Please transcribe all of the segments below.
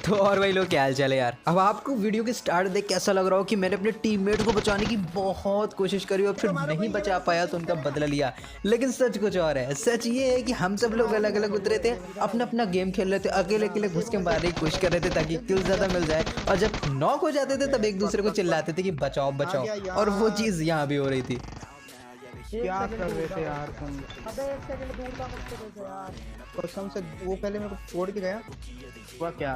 तो और भाई लोग क्या हाल चाल है यार। अब आपको वीडियो के स्टार्ट देख कैसा लग रहा हो कि मैंने अपने टीममेट को बचाने की बहुत कोशिश करी और फिर नहीं बचा पाया तो उनका बदला लिया। लेकिन सच कुछ और है। सच ये है कि हम सब लोग अलग अलग उतरे थे, अपना अपना गेम खेल रहे थे, अकेले अकेले घुस के मारने की कोशिश कर रहे थे ताकि किल ज्यादा मिल जाए। और जब नॉक हो जाते थे तब एक दूसरे को चिल्लाते थे कि बचाओ बचाओ, और वो चीज यहाँ भी हो रही थी। क्या कर रहे थे यार तुम? अबे एक सेकंड दूर था मुझसे वैसे यार। कसम से वो पहले मेरे को छोड़ के गया। हुआ क्या?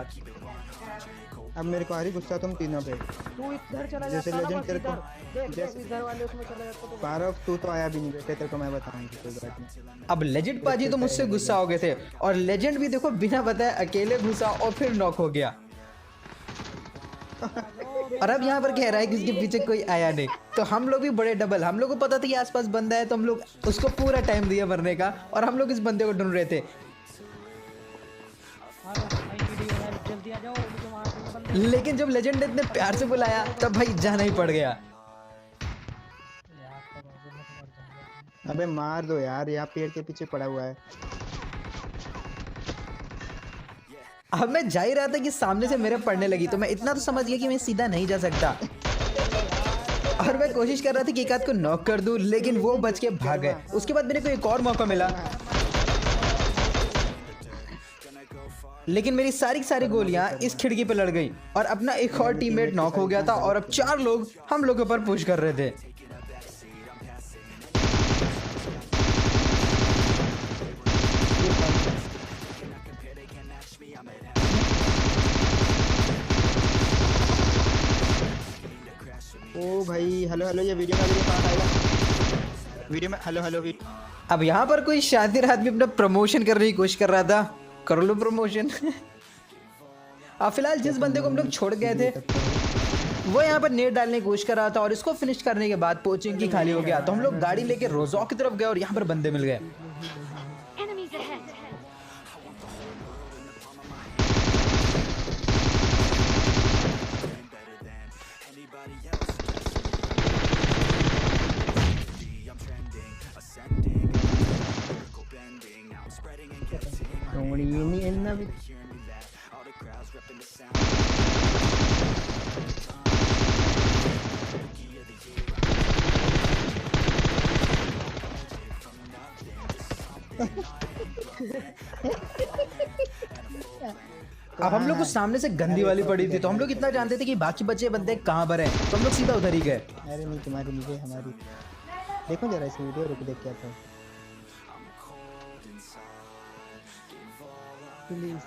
अब मेरे को आ रही गुस्सा तुम तीनों पे। तू इधर चला जैसे जाता ना लेजेंड बस तेरे को इधर देख इधर वाले उसमें चला जाता तो पारव तू तो आया भी नहीं बेटे, तेरे को मैं बताऊंगी कोई बात नहीं। अब लेजेंड पाजी तो मुझसे गुस्सा हो गए थे और लेजेंड भी देखो बिना बताए अकेले घुसा और फिर नॉक हो गया। और अब यहाँ पर कह रहा है कि इसके पीछे कोई आया नहीं, तो हम लोग भी बड़े डबल। हम लोग को पता था कि आसपास बंदा है तो हम लोग उसको पूरा टाइम दिया मरने का और हम लोग इस बंदे को ढूंढ रहे थे। जल्दी आ जाओ मुझे वहां से बंदे। लेकिन जब लेजेंड ने इतने प्यार से बुलाया तब भाई जाना ही पड़ गया। अबे मार दो यार, यहाँ पेड़ के पीछे पड़ा हुआ है। अब मैं जा ही रहा था कि सामने से मेरे पड़ने लगी, तो मैं इतना तो समझ गया कि मैं सीधा नहीं जा सकता और मैं कोशिश कर रहा था कि एक आध को नॉक कर दूं, लेकिन वो बच के भाग गए। उसके बाद मेरे को एक और मौका मिला, लेकिन मेरी सारी गोलियां इस खिड़की पे लड़ गई और अपना एक और टीममेट नॉक हो गया था और अब 4 लोग हम लोगों पर पुश कर रहे थे। ओ भाई हेलो हेलो, ये वीडियो में मेरे पास आएगा। वीडियो में हेलो हेलो अब यहाँ पर कोई शातिर आदमी अपना प्रमोशन करने की कोशिश कर रहा था। कर लो प्रमोशन। अब फिलहाल जिस बंदे को हम लोग छोड़ गए थे वो यहाँ पर नेट डालने की कोशिश कर रहा था और इसको फिनिश करने के बाद कोचिंग की खाली हो गया, तो हम लोग गाड़ी लेके रोजॉक की तरफ गए और यहाँ पर बंदे मिल गए। अब हम लोग को सामने से गंदी वाली पड़ी थी, तो हम लोग इतना जानते थे कि बाकी बचे बंदे कहाँ पर हैं, तो हम लोग सीधा उधर ही गए। अरे नहीं तुम्हारी मुझे हमारी देखो जरा इस वीडियो रुक देख क्या था प्लीज।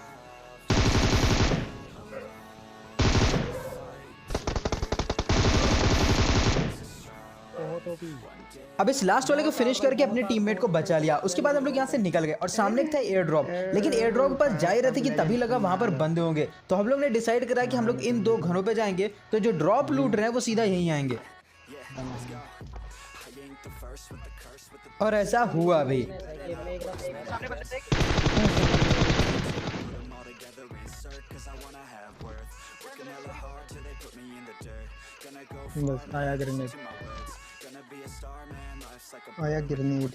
अब इस लास्ट वाले को फिनिश करके अपने टीममेट को बचा लिया। उसके बाद हम लोग यहाँ से निकल गए और सामने था एयर ड्रॉप, लेकिन एयर ड्रॉप के पास जा ही रहे थे कि तभी लगा वहां पर बंदे होंगे, तो हम लोग ने डिसाइड करा कि हम लोग इन 2 घरों पे जाएंगे, तो जो ड्रॉप लूट रहे हैं वो सीधा यहीं आएंगे। और ऐसा हुआ भी। बस आया ग्रेनेड, आया ग्रेनेड।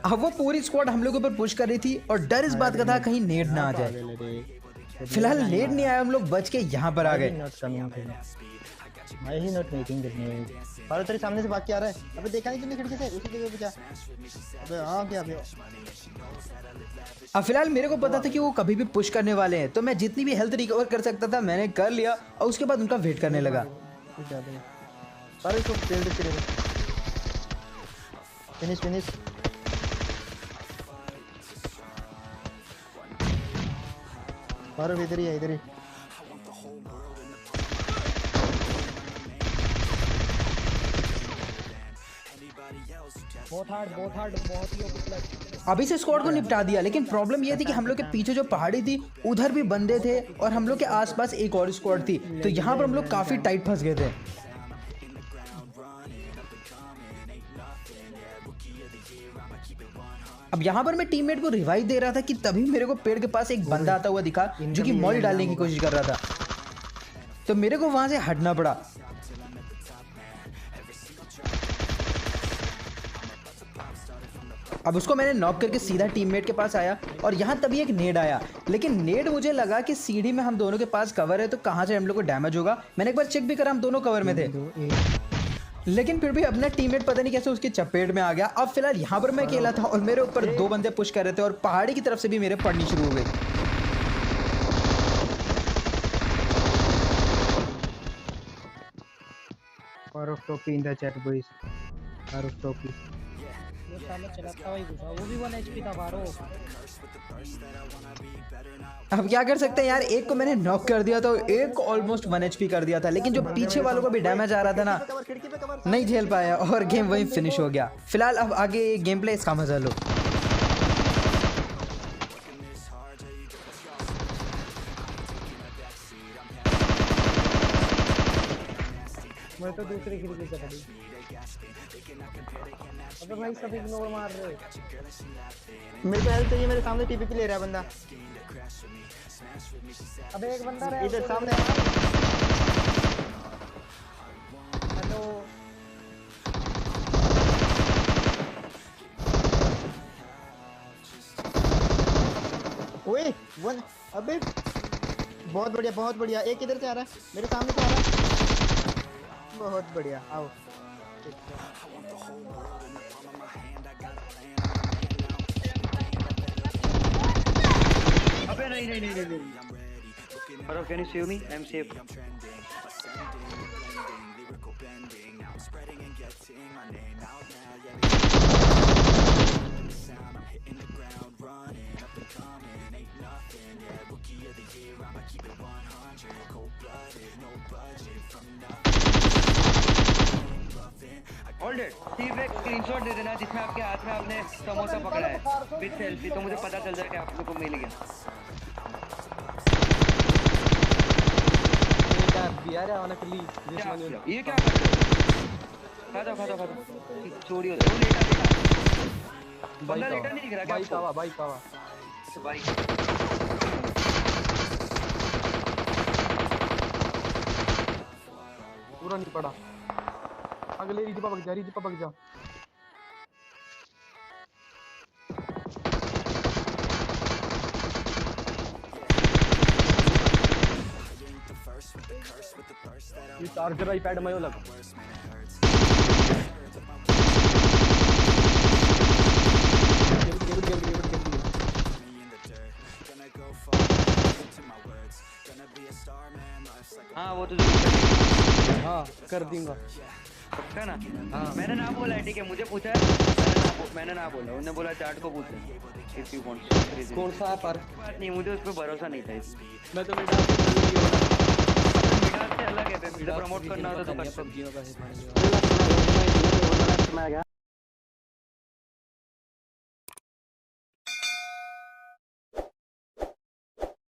अब वो पूरी स्क्वाड हम लोगों पर पुश कर रही थी और डर इस बात का था कहीं नेट ना आ जाए। फिलहाल नेट नहीं आया, हम लोग बच के यहाँ पर आ गए। I he not making grenade. और तेरे सामने से भाग के आ रहा है। अबे देखा नहीं तुमने खिड़की से? उसी जगह पे जा। अबे आ गया अबे। अब फिलहाल मेरे को पता था कि वो कभी भी पुश करने वाले हैं, तो मैं जितनी भी हेल्थ रिकवर कर सकता था मैंने कर लिया और उसके बाद उनका वेट करने लगा। अरे इसको फील्ड पे फिनिश फिनिश। और इधर ही है, इधर ही। बहुत ही अभी से स्क्वाड को निपटा दिया, लेकिन प्रॉब्लम ये थी कि हम लोग के पीछे जो पहाड़ी थी उधर भी बंदे थे और हम लोग के आसपास एक और स्क्वाड थी, तो यहाँ पर हम लोग काफी टाइट फंस गए थे। अब यहाँ पर मैं टीममेट को रिवाइव दे रहा था कि तभी मेरे को पेड़ के पास एक बंदा आता हुआ दिखा जो कि मॉल डालने की कोशिश कर रहा था, तो मेरे को वहां से हटना पड़ा। अब उसको मैंने नॉक करके सीधा टीममेट के पास आया और यहाँ तभी एक नेड आया, लेकिन नेड मुझे लगा कि सीढ़ी में हम दोनों के पास कवर है तो कहाँ से हम लोग को डैमेज होगा। मैंने एक बार चेक भी करा, हम दोनों कवर में थे, लेकिन फिर भी अपना टीममेट पता नहीं कैसे उसकी चपेट में आ गया। अब फिलहाल यहाँ पर मैं अकेला था और मेरे ऊपर 2 बंदे पुश कर रहे थे और पहाड़ी की तरफ से भी मेरे पड़नी शुरू हो गई। Power of Topi in the chat, boys. Power of Topi. वो साला चलाता वही घुसा, वो भी 1 HP था बारो। अब क्या कर सकते हैं यार, एक को मैंने नॉक कर दिया तो एक ऑलमोस्ट 1 HP कर दिया था, लेकिन जो पीछे वालों को भी डैमेज आ रहा था ना, नहीं झेल पाया और गेम वहीं फिनिश हो गया। फिलहाल अब आगे गेम प्ले इसका मजा लो। मैं तो दूसरी खिड़की से खड़ी। अबे भाई सब इग्नोर मार रहे हो। मेरे को हेल्प चाहिए, मेरे सामने टीपीपी ले रहा है बंदा। अबे एक बंदा रहा इधर सामने। हेलो ओए वन, अबे बहुत बढ़िया बहुत बढ़िया। एक इधर से आ रहा है, मेरे सामने से आ रहा है। बहुत बढ़िया, आओ। अबे नहीं। Bro, can you save me? I'm safe. Hold it. सिर्फ एक स्क्रीनशॉट दे देना जिसमें आपके हाथ में आपने समोसा पकड़ा है विद सेल्फी, तो मुझे पता चल जाएगा आप लोग को मिल गया। ये क्या कर रहे हो? खा दो। चोरी हो रही है। वो लेटा बंदा लेटा नहीं दिख रहा क्या आपको? बाइक आवा अच्छा बाइक। पूरा नहीं पड़ा। अगले रीति पक जा। ये चार्जर आईपैड में लग। हाँ वो तो हाँ कर दूंगा। पक्का ना? हाँ मैंने ना बोला है, ठीक है, मुझे पूछा है, मैंने ना बोला, उन्होंने बोला चैट को पूछ इफ यू वांट। कौन सा है पर बात नहीं, मुझे उस पर भरोसा नहीं था। मैं तो मिडास से अलग है, प्रमोट करना होता तो कर सकते।